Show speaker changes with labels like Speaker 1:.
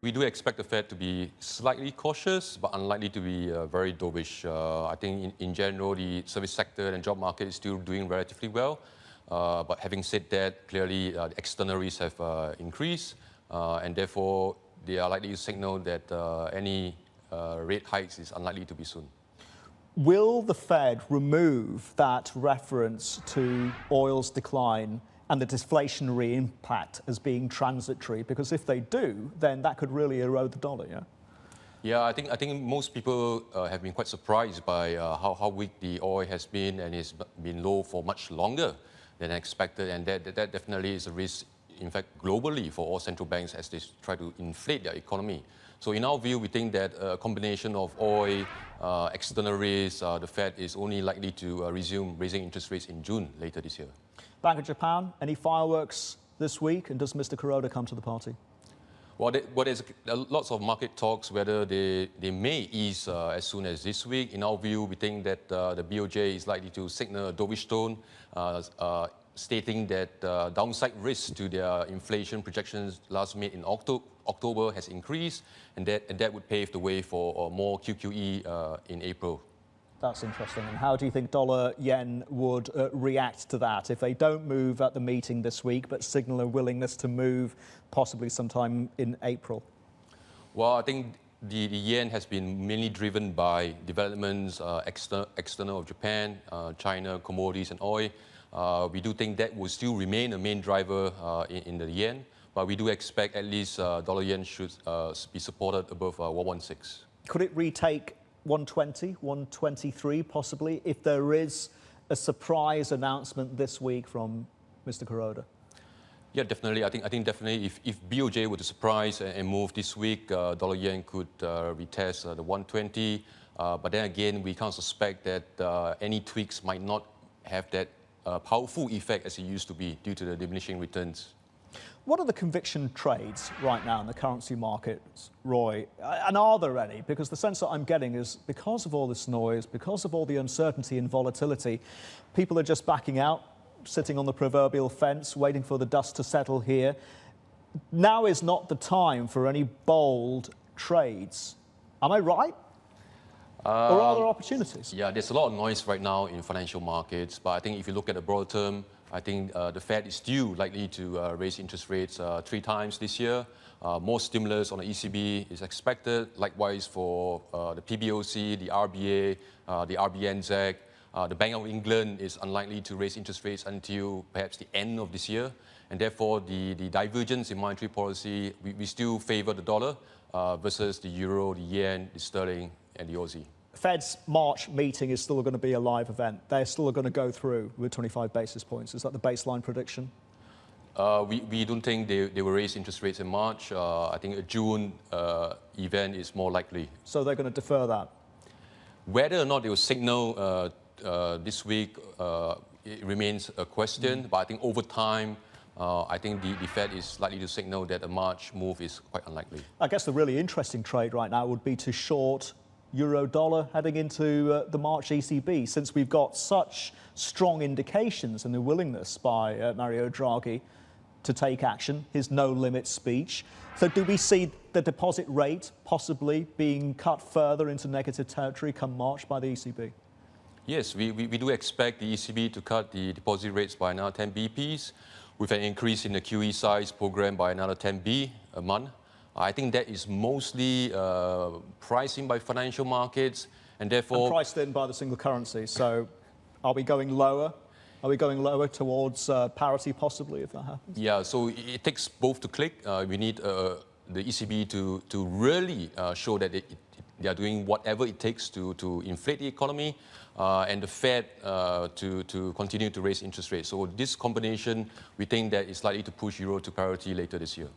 Speaker 1: We do expect the Fed to be slightly cautious, but unlikely to be very dovish. I think in general, the service sector and job market is still doing relatively well. But having said that, clearly the external risks have increased, and therefore they are likely to signal that any rate hikes is unlikely to be soon.
Speaker 2: Will the Fed remove that reference to oil's decline and the deflationary impact as being transitory? Because if they do, then that could really erode the dollar, yeah?
Speaker 1: Yeah, I think most people have been quite surprised by how weak the oil has been, and it's been low for much longer than expected, and that definitely is a risk, in fact, globally for all central banks as they try to inflate their economy. So in our view, we think that a combination of oil, external risks, the Fed is only likely to resume raising interest rates in June later this year.
Speaker 2: Bank of Japan, any fireworks this week, and does Mr. Kuroda come to the party?
Speaker 1: Well, there's lots of market talks whether they may ease as soon as this week. In our view, we think that the BOJ is likely to signal a dovish tone, stating that downside risk to their inflation projections last made in October has increased, and that would pave the way for more QQE in April.
Speaker 2: That's interesting. And how do you think dollar-yen would react to that if they don't move at the meeting this week but signal a willingness to move possibly sometime in April?
Speaker 1: Well, I think the yen has been mainly driven by developments external of Japan, China, commodities and oil. We do think that will still remain a main driver in the yen, but we do expect at least dollar-yen should be supported above 116.
Speaker 2: Could it retake 120, 123 possibly, if there is a surprise announcement this week from Mr. Kuroda?
Speaker 1: Yeah, definitely. I think definitely if BOJ were to surprise and move this week, dollar-yen could retest the 120. But then again, we can't suspect that any tweaks might not have that powerful effect as it used to be due to the diminishing returns.
Speaker 2: What are the conviction trades right now in the currency markets, Roy? And are there any? Because the sense that I'm getting is because of all this noise, because of all the uncertainty and volatility, people are just backing out, sitting on the proverbial fence, waiting for the dust to settle here. Now is not the time for any bold trades. Am I right? Or are there opportunities?
Speaker 1: Yeah, there's a lot of noise right now in financial markets, but I think if you look at the broader term, I think the Fed is still likely to raise interest rates 3 times this year. More stimulus on the ECB is expected. Likewise for the PBOC, the RBA, the RBNZ. The Bank of England is unlikely to raise interest rates until perhaps the end of this year. And therefore, the divergence in monetary policy, we still favor the dollar versus the euro, the yen, the sterling, and the Aussie.
Speaker 2: Fed's March meeting is still going to be a live event. They're still going to go through with 25 basis points. Is that the baseline prediction?
Speaker 1: We don't think they will raise interest rates in March. I think a June event is more likely.
Speaker 2: So they're going to defer that?
Speaker 1: Whether or not they will signal this week, it remains a question. But I think over time, I think the Fed is likely to signal that a March move is quite unlikely.
Speaker 2: I guess the really interesting trade right now would be to short euro-dollar heading into the March ECB, since we've got such strong indications and the willingness by Mario Draghi to take action, his no-limit speech. So do we see the deposit rate possibly being cut further into negative territory come March by the ECB?
Speaker 1: Yes, we do expect the ECB to cut the deposit rates by another 10 BPs, with an increase in the QE size program by another 10 B a month. I think that is mostly priced in by financial markets, and therefore...
Speaker 2: And priced in by the single currency. So are we going lower? Are we going lower towards parity possibly if that happens?
Speaker 1: Yeah, so it takes both to click. We need the ECB to really show that they are doing whatever it takes to inflate the economy, and the Fed to continue to raise interest rates. So this combination, we think that is likely to push euro to parity later this year.